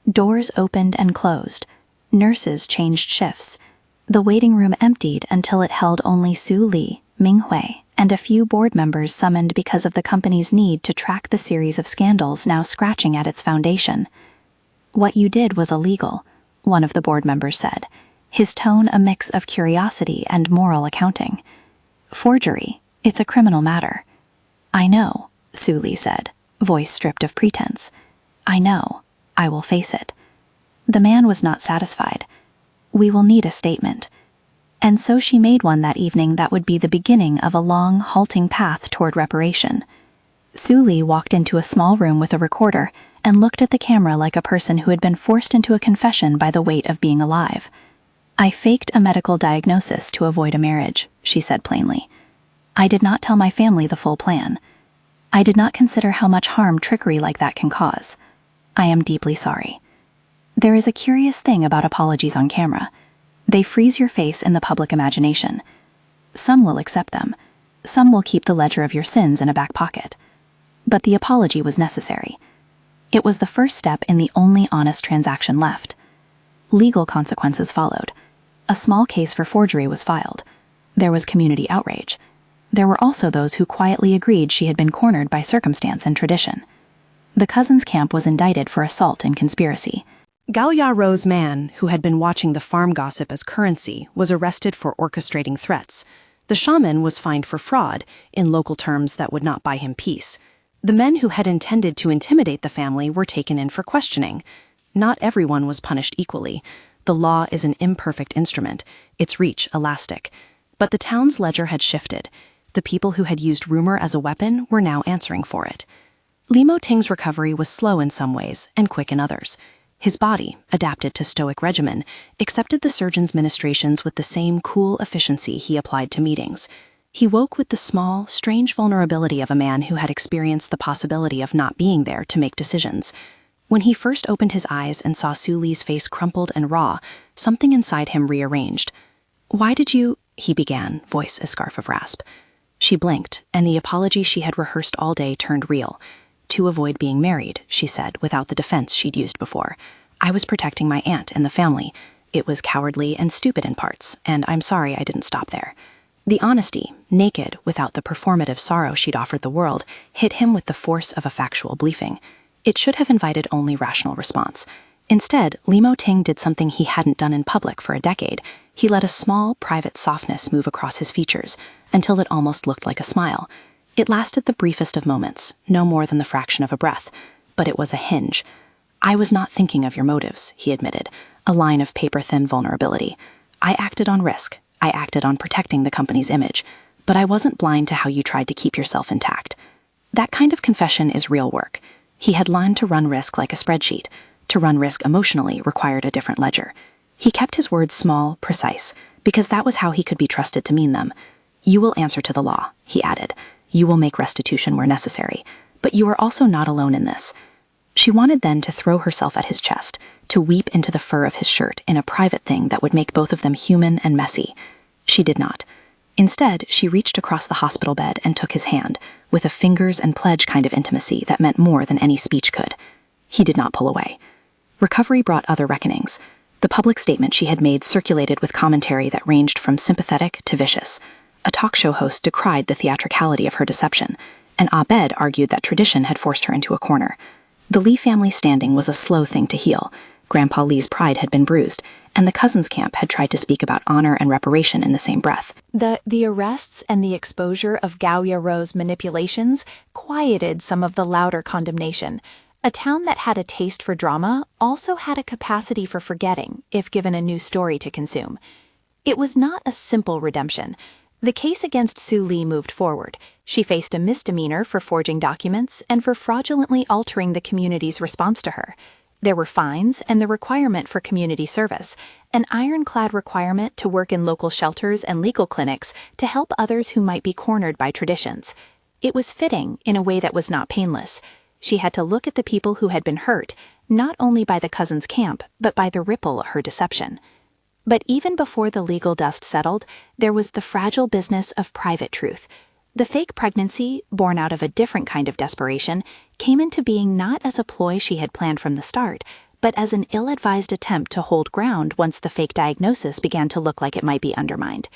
Doors opened and closed. Nurses changed shifts. The waiting room emptied until it held only Su Li, Ming Hui, and a few board members summoned because of the company's need to track the series of scandals now scratching at its foundation. "What you did was illegal," one of the board members said, his tone a mix of curiosity and moral accounting. "Forgery, it's a criminal matter." "I know," Su Li said, voice stripped of pretense. "I know. I will face it." The man was not satisfied. "We will need a statement." And so she made one that evening that would be the beginning of a long, halting path toward reparation. Su Li walked into a small room with a recorder and looked at the camera like a person who had been forced into a confession by the weight of being alive. "I faked a medical diagnosis to avoid a marriage," she said plainly. "I did not tell my family the full plan. I did not consider how much harm trickery like that can cause. I am deeply sorry." There is a curious thing about apologies on camera. They freeze your face in the public imagination. Some will accept them. Some will keep the ledger of your sins in a back pocket. But the apology was necessary. It was the first step in the only honest transaction left. Legal consequences followed. A small case for forgery was filed. There was community outrage. There were also those who quietly agreed she had been cornered by circumstance and tradition. The Cousins camp was indicted for assault and conspiracy. Gao Yarua's man, who had been watching the farm gossip as currency, was arrested for orchestrating threats. The shaman was fined for fraud, in local terms that would not buy him peace. The men who had intended to intimidate the family were taken in for questioning. Not everyone was punished equally. The law is an imperfect instrument, its reach elastic. But the town's ledger had shifted. The people who had used rumor as a weapon were now answering for it. Mo Ting's recovery was slow in some ways and quick in others. His body, adapted to stoic regimen, accepted the surgeon's ministrations with the same cool efficiency he applied to meetings. He woke with the small, strange vulnerability of a man who had experienced the possibility of not being there to make decisions. When he first opened his eyes and saw Su Li's face crumpled and raw, something inside him rearranged. "Why did you—" he began, voice a scarf of rasp. She blinked, and the apology she had rehearsed all day turned real. "To avoid being married," she said, without the defense she'd used before. "I was protecting my aunt and the family. It was cowardly and stupid in parts, and I'm sorry I didn't stop there." The honesty, naked, without the performative sorrow she'd offered the world, hit him with the force of a factual briefing. It should have invited only rational response. Instead, Mo Ting did something he hadn't done in public for a decade. He let a small, private softness move across his features, until it almost looked like a smile. It lasted the briefest of moments, no more than the fraction of a breath, but it was a hinge. "I was not thinking of your motives," he admitted, a line of paper-thin vulnerability. "I acted on risk. I acted on protecting the company's image, but I wasn't blind to how you tried to keep yourself intact." That kind of confession is real work. He had learned to run risk like a spreadsheet. To run risk emotionally required a different ledger. He kept his words small, precise, because that was how he could be trusted to mean them. "You will answer to the law," he added. "You will make restitution where necessary. But you are also not alone in this." She wanted then to throw herself at his chest, to weep into the fur of his shirt in a private thing that would make both of them human and messy. She did not. Instead, she reached across the hospital bed and took his hand, with a fingers and pledge kind of intimacy that meant more than any speech could. He did not pull away. Recovery brought other reckonings. The public statement she had made circulated with commentary that ranged from sympathetic to vicious. A talk show host decried the theatricality of her deception. An op-ed argued that tradition had forced her into a corner. The Lee family standing was a slow thing to heal. Grandpa Lee's pride had been bruised, and the cousins' camp had tried to speak about honor and reparation in the same breath. The arrests and the exposure of Gao Yaro's manipulations quieted some of the louder condemnation. A town that had a taste for drama also had a capacity for forgetting, if given a new story to consume. It was not a simple redemption. The case against Su Li moved forward. She faced a misdemeanor for forging documents and for fraudulently altering the community's response to her. There were fines and the requirement for community service, an ironclad requirement to work in local shelters and legal clinics to help others who might be cornered by traditions. It was fitting in a way that was not painless. She had to look at the people who had been hurt, not only by the cousins' camp, but by the ripple of her deception. But even before the legal dust settled, there was the fragile business of private truth. The fake pregnancy, born out of a different kind of desperation, came into being not as a ploy she had planned from the start, but as an ill-advised attempt to hold ground once the fake diagnosis began to look like it might be undermined.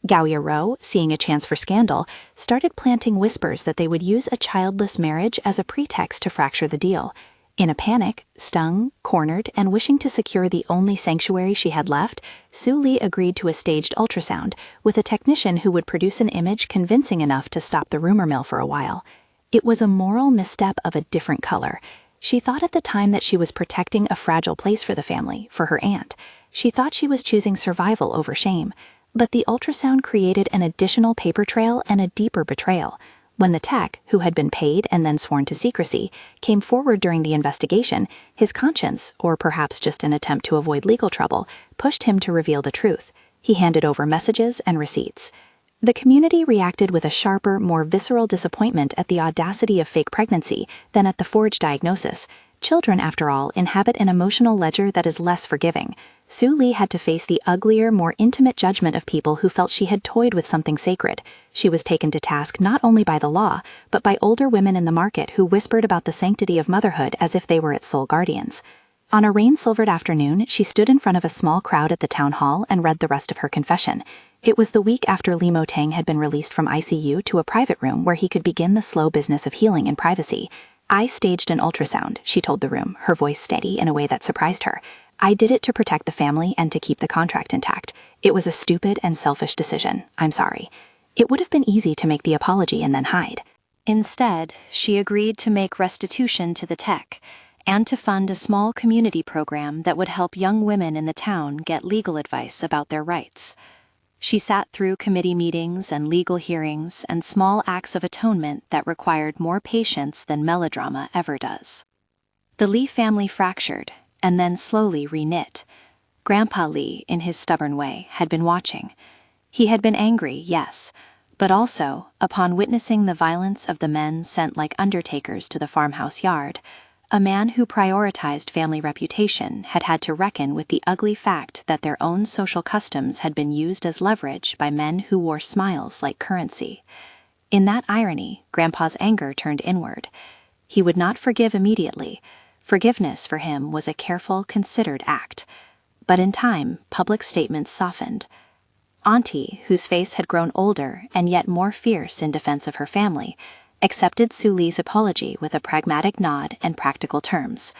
Gao Yaro, seeing a chance for scandal, started planting whispers that they would use a childless marriage as a pretext to fracture the deal. In a panic, stung, cornered, and wishing to secure the only sanctuary she had left, Su Li agreed to a staged ultrasound with a technician who would produce an image convincing enough to stop the rumor mill for a while. It was a moral misstep of a different color. She thought at the time that she was protecting a fragile place for the family, for her aunt. She thought she was choosing survival over shame. But the ultrasound created an additional paper trail and a deeper betrayal. When the tech, who had been paid and then sworn to secrecy, came forward during the investigation, his conscience, or perhaps just an attempt to avoid legal trouble, pushed him to reveal the truth. He handed over messages and receipts. The community reacted with a sharper, more visceral disappointment at the audacity of fake pregnancy than at the forged diagnosis. Children, after all, inhabit an emotional ledger that is less forgiving. Su Li had to face the uglier, more intimate judgment of people who felt she had toyed with something sacred. She was taken to task not only by the law, but by older women in the market who whispered about the sanctity of motherhood as if they were its sole guardians. On a rain-silvered afternoon, she stood in front of a small crowd at the town hall and read the rest of her confession. It was the week after Mo Ting had been released from ICU to a private room where he could begin the slow business of healing in privacy. "I staged an ultrasound," she told the room, her voice steady in a way that surprised her. "I did it to protect the family and to keep the contract intact. It was a stupid and selfish decision. I'm sorry." It would have been easy to make the apology and then hide. Instead, she agreed to make restitution to the tech and to fund a small community program that would help young women in the town get legal advice about their rights. She sat through committee meetings and legal hearings and small acts of atonement that required more patience than melodrama ever does. The Lee family fractured, and then slowly reknit. Grandpa Lee, in his stubborn way, had been watching. He had been angry, yes, but also, upon witnessing the violence of the men sent like undertakers to the farmhouse yard, a man who prioritized family reputation had had to reckon with the ugly fact that their own social customs had been used as leverage by men who wore smiles like currency. In that irony, Grandpa's anger turned inward. He would not forgive immediately. Forgiveness for him was a careful, considered act. But in time, public statements softened. Auntie, whose face had grown older and yet more fierce in defense of her family, accepted Su Li's apology with a pragmatic nod and practical terms: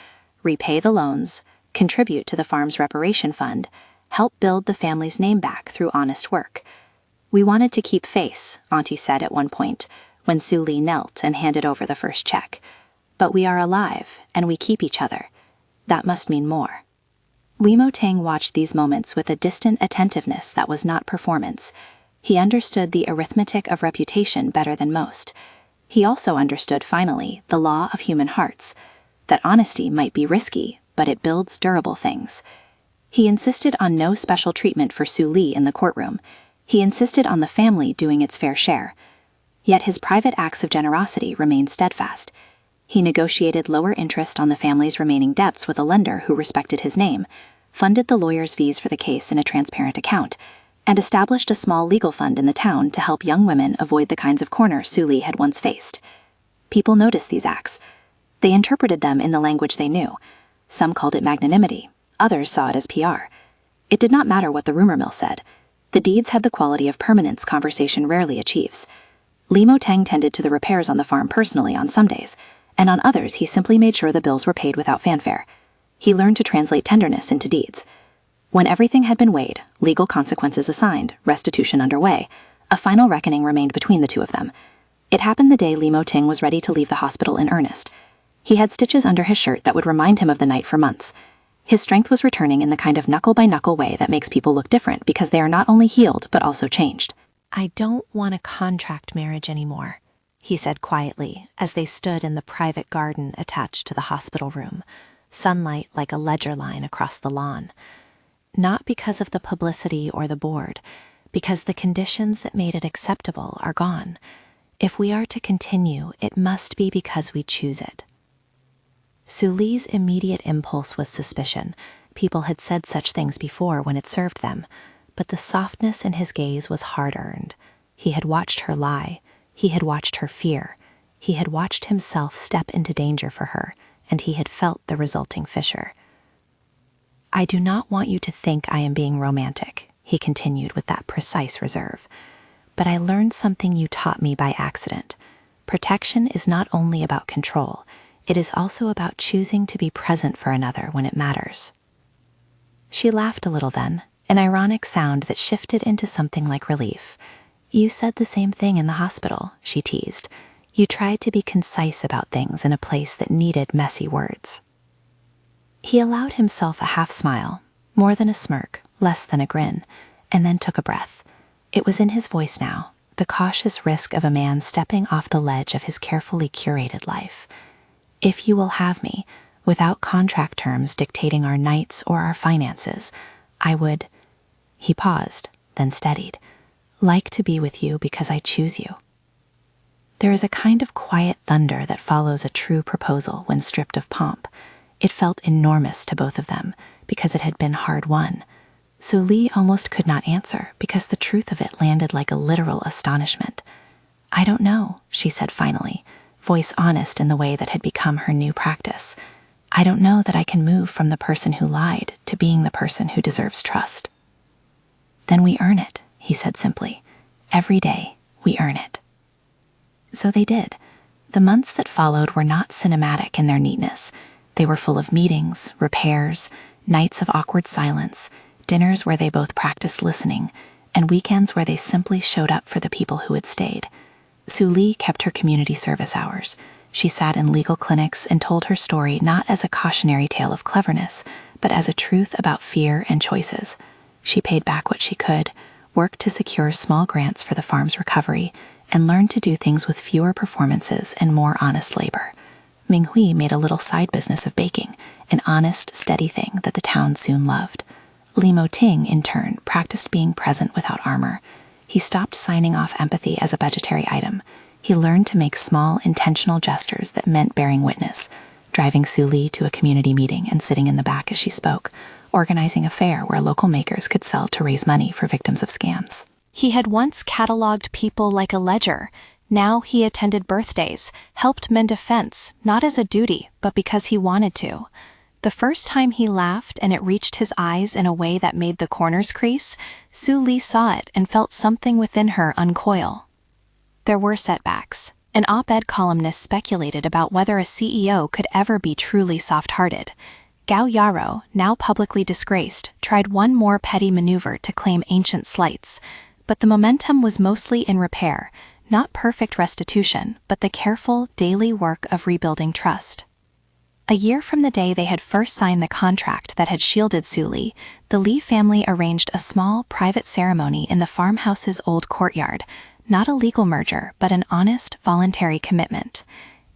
repay the loans, contribute to the farm's reparation fund, help build the family's name back through honest work. We wanted to keep face, Auntie said at one point, when Su Li knelt and handed over the first check. But we are alive, and we keep each other. That must mean more. Mo Ting watched these moments with a distant attentiveness that was not performance. He understood the arithmetic of reputation better than most. He also understood, finally, the law of human hearts, that honesty might be risky, but it builds durable things. He insisted on no special treatment for Su Li in the courtroom. He insisted on the family doing its fair share. Yet his private acts of generosity remained steadfast. He negotiated lower interest on the family's remaining debts with a lender who respected his name, funded the lawyer's fees for the case in a transparent account, and established a small legal fund in the town to help young women avoid the kinds of corners Su Li had once faced. People noticed these acts. They interpreted them in the language they knew. Some called it magnanimity, others saw it as PR. It did not matter what the rumor mill said. The deeds had the quality of permanence conversation rarely achieves. Mo Ting tended to the repairs on the farm personally on some days, and on others he simply made sure the bills were paid without fanfare. He learned to translate tenderness into deeds. When everything had been weighed, legal consequences assigned, restitution underway, a final reckoning remained between the two of them. It happened the day Mo Ting was ready to leave the hospital in earnest. He had stitches under his shirt that would remind him of the night for months. His strength was returning in the kind of knuckle-by-knuckle way that makes people look different because they are not only healed but also changed. "I don't want a contract marriage anymore," he said quietly as they stood in the private garden attached to the hospital room, sunlight like a ledger line across the lawn. Not because of the publicity or the board, because the conditions that made it acceptable are gone. If we are to continue, it must be because we choose it. Su Li's immediate impulse was suspicion. People had said such things before when it served them, but the softness in his gaze was hard-earned. He had watched her lie. He had watched her fear. He had watched himself step into danger for her, and he had felt the resulting fissure. "I do not want you to think I am being romantic," he continued with that precise reserve. "But I learned something you taught me by accident. Protection is not only about control, it is also about choosing to be present for another when it matters." She laughed a little then, an ironic sound that shifted into something like relief. "You said the same thing in the hospital," she teased. "You tried to be concise about things in a place that needed messy words." He allowed himself a half-smile, more than a smirk, less than a grin, and then took a breath. It was in his voice now, the cautious risk of a man stepping off the ledge of his carefully curated life. "If you will have me, without contract terms dictating our nights or our finances, I would—" He paused, then steadied. "Like to be with you because I choose you." There is a kind of quiet thunder that follows a true proposal when stripped of pomp. It felt enormous to both of them, because it had been hard-won. Su Li almost could not answer, because the truth of it landed like a literal astonishment. "I don't know," she said finally, voice honest in the way that had become her new practice. "I don't know that I can move from the person who lied to being the person who deserves trust." "Then we earn it," he said simply. "Every day, we earn it." So they did. The months that followed were not cinematic in their neatness. They were full of meetings, repairs, nights of awkward silence, dinners where they both practiced listening, and weekends where they simply showed up for the people who had stayed. Su Li kept her community service hours. She sat in legal clinics and told her story not as a cautionary tale of cleverness, but as a truth about fear and choices. She paid back what she could, worked to secure small grants for the farm's recovery, and learned to do things with fewer performances and more honest labor. Minghui made a little side business of baking, an honest, steady thing that the town soon loved. Mo Ting, in turn, practiced being present without armor. He stopped signing off empathy as a budgetary item. He learned to make small, intentional gestures that meant bearing witness, driving Su Li to a community meeting and sitting in the back as she spoke, organizing a fair where local makers could sell to raise money for victims of scams. He had once cataloged people like a ledger. Now he attended birthdays, helped mend a fence, not as a duty, but because he wanted to. The first time he laughed and it reached his eyes in a way that made the corners crease, Su Li saw it and felt something within her uncoil. There were setbacks. An op-ed columnist speculated about whether a CEO could ever be truly soft-hearted. Gao Yaro, now publicly disgraced, tried one more petty maneuver to claim ancient slights, but the momentum was mostly in repair, not perfect restitution, but the careful, daily work of rebuilding trust. A year from the day they had first signed the contract that had shielded Su Li, the Li family arranged a small, private ceremony in the farmhouse's old courtyard, not a legal merger, but an honest, voluntary commitment.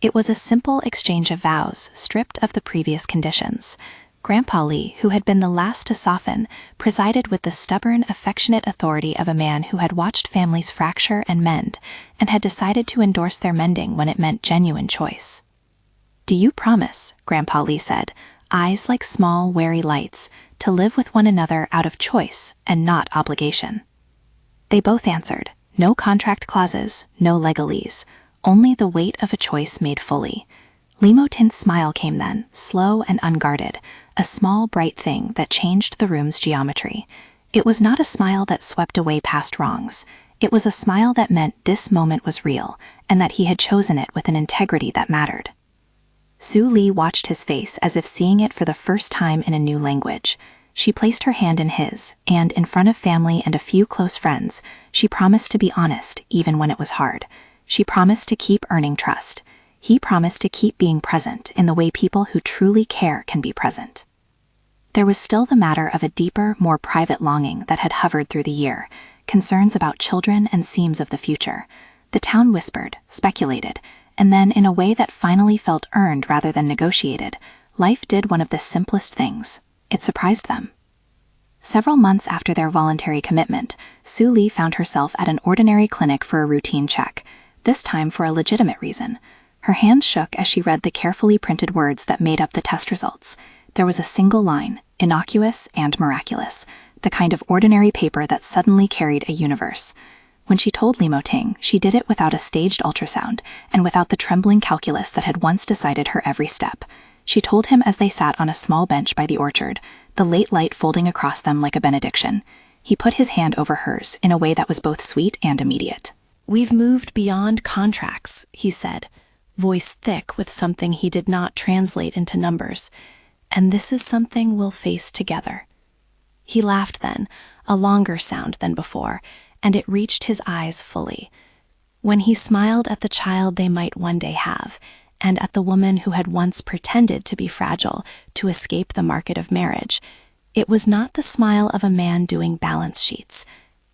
It was a simple exchange of vows, stripped of the previous conditions. Grandpa Li, who had been the last to soften, presided with the stubborn, affectionate authority of a man who had watched families fracture and mend, and had decided to endorse their mending when it meant genuine choice. "Do you promise," Grandpa Li said, eyes like small, wary lights, "to live with one another out of choice and not obligation?" They both answered, no contract clauses, no legalese, only the weight of a choice made fully. Mo Ting's smile came then, slow and unguarded, a small, bright thing that changed the room's geometry. It was not a smile that swept away past wrongs. It was a smile that meant this moment was real, and that he had chosen it with an integrity that mattered. Su Li watched his face as if seeing it for the first time in a new language. She placed her hand in his, and in front of family and a few close friends, she promised to be honest even when it was hard. She promised to keep earning trust. He promised to keep being present in the way people who truly care can be present. There was still the matter of a deeper, more private longing that had hovered through the year, concerns about children and seams of the future. The town whispered, speculated, and then in a way that finally felt earned rather than negotiated, life did one of the simplest things. It surprised them. Several months after their voluntary commitment, Su Li found herself at an ordinary clinic for a routine check, this time for a legitimate reason. Her hands shook as she read the carefully printed words that made up the test results. There was a single line, innocuous and miraculous, the kind of ordinary paper that suddenly carried a universe. When she told Mo Ting, she did it without a staged ultrasound and without the trembling calculus that had once decided her every step. She told him as they sat on a small bench by the orchard, the late light folding across them like a benediction. He put his hand over hers in a way that was both sweet and immediate. "We've moved beyond contracts," he said, voice thick with something he did not translate into numbers. "And this is something we'll face together." He laughed then, a longer sound than before, and it reached his eyes fully. When he smiled at the child they might one day have, and at the woman who had once pretended to be fragile to escape the market of marriage, it was not the smile of a man doing balance sheets.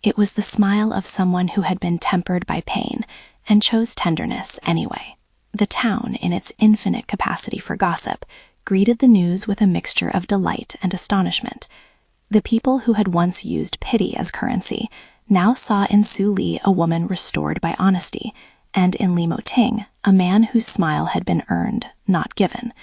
It was the smile of someone who had been tempered by pain and chose tenderness anyway. The town, in its infinite capacity for gossip, greeted the news with a mixture of delight and astonishment. The people who had once used pity as currency now saw in Su Li a woman restored by honesty, and in Mo Ting, a man whose smile had been earned, not given.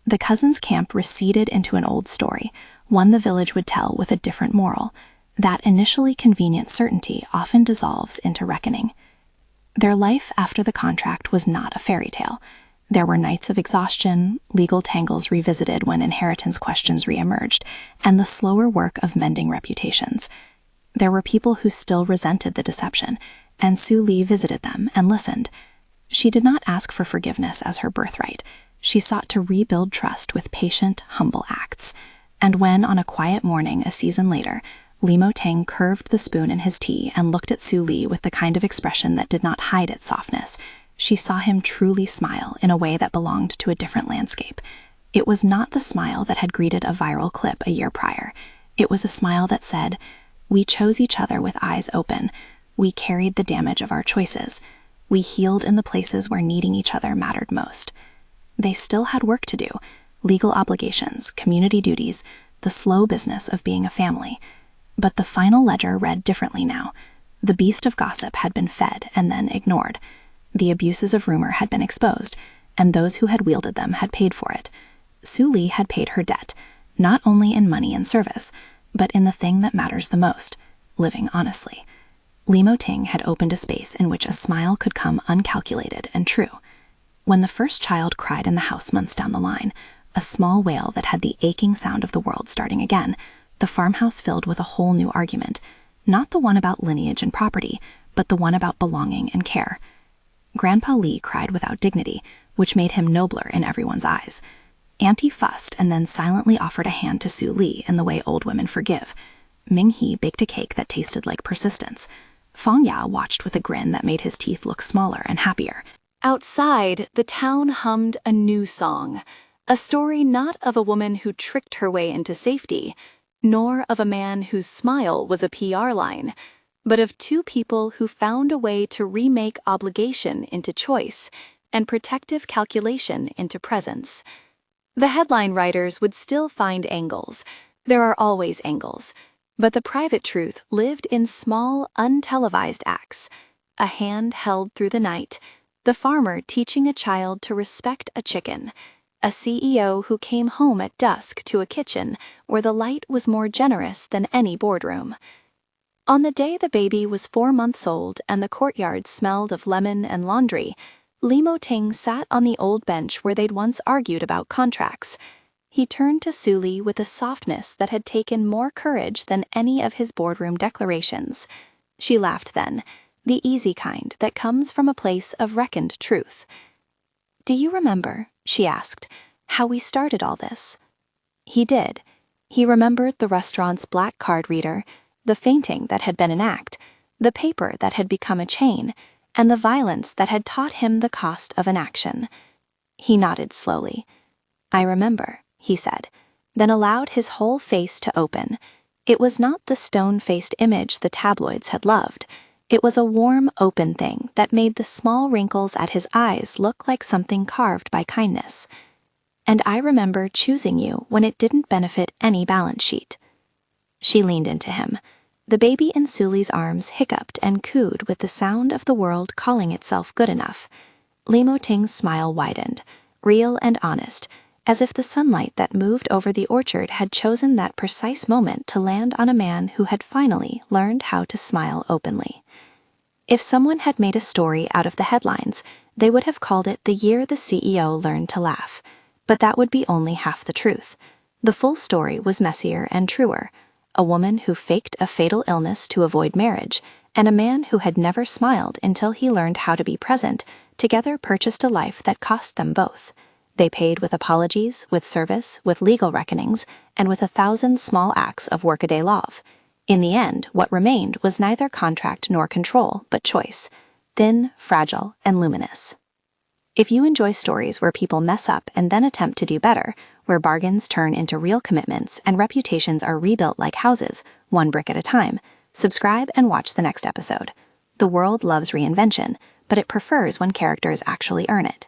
The cousins' camp receded into an old story, one the village would tell with a different moral. That initially convenient certainty often dissolves into reckoning. Their life after the contract was not a fairy tale. There were nights of exhaustion, legal tangles revisited when inheritance questions reemerged, and the slower work of mending reputations. There were people who still resented the deception, and Su Li visited them and listened. She did not ask for forgiveness as her birthright. She sought to rebuild trust with patient, humble acts. And when, on a quiet morning a season later, Mo Ting curved the spoon in his tea and looked at Su Li with the kind of expression that did not hide its softness, she saw him truly smile in a way that belonged to a different landscape. It was not the smile that had greeted a viral clip a year prior. It was a smile that said, "We chose each other with eyes open. We carried the damage of our choices. We healed in the places where needing each other mattered most." They still had work to do, legal obligations, community duties, the slow business of being a family. But the final ledger read differently now. The beast of gossip had been fed and then ignored. The abuses of rumor had been exposed, and those who had wielded them had paid for it. Su Li had paid her debt, not only in money and service, but in the thing that matters the most, living honestly. Mo Ting had opened a space in which a smile could come uncalculated and true. When the first child cried in the house months down the line, a small wail that had the aching sound of the world starting again, the farmhouse filled with a whole new argument, not the one about lineage and property, but the one about belonging and care. Grandpa Li cried without dignity, which made him nobler in everyone's eyes. Auntie fussed and then silently offered a hand to Su Li in the way old women forgive. Ming He baked a cake that tasted like persistence. Fang Ya watched with a grin that made his teeth look smaller and happier. Outside, the town hummed a new song, a story not of a woman who tricked her way into safety, nor of a man whose smile was a PR line, but of two people who found a way to remake obligation into choice and protective calculation into presence. The headline writers would still find angles. There are always angles. But the private truth lived in small, untelevised acts. A hand held through the night, the farmer teaching a child to respect a chicken, a CEO who came home at dusk to a kitchen where the light was more generous than any boardroom. On the day the baby was 4 months old and the courtyard smelled of lemon and laundry, Mo Ting sat on the old bench where they'd once argued about contracts. He turned to Su Li with a softness that had taken more courage than any of his boardroom declarations. She laughed then, the easy kind that comes from a place of reckoned truth. "Do you remember," she asked, "how we started all this?" He did. He remembered the restaurant's black card reader, the fainting that had been an act, the paper that had become a chain, and the violence that had taught him the cost of an action. He nodded slowly. "I remember," he said, then allowed his whole face to open. It was not the stone-faced image the tabloids had loved. It was a warm, open thing that made the small wrinkles at his eyes look like something carved by kindness. "And I remember choosing you when it didn't benefit any balance sheet." She leaned into him. The baby in Su Li's arms hiccuped and cooed with the sound of the world calling itself good enough. Mo Ting's smile widened, real and honest, as if the sunlight that moved over the orchard had chosen that precise moment to land on a man who had finally learned how to smile openly. If someone had made a story out of the headlines, they would have called it the year the CEO learned to laugh. But that would be only half the truth. The full story was messier and truer. A woman who faked a fatal illness to avoid marriage, and a man who had never smiled until he learned how to be present, together purchased a life that cost them both. They paid with apologies, with service, with legal reckonings, and with 1,000 small acts of workaday love. In the end, what remained was neither contract nor control, but choice, thin, fragile, and luminous. If you enjoy stories where people mess up and then attempt to do better, where bargains turn into real commitments and reputations are rebuilt like houses, one brick at a time, subscribe and watch the next episode. The world loves reinvention, but it prefers when characters actually earn it.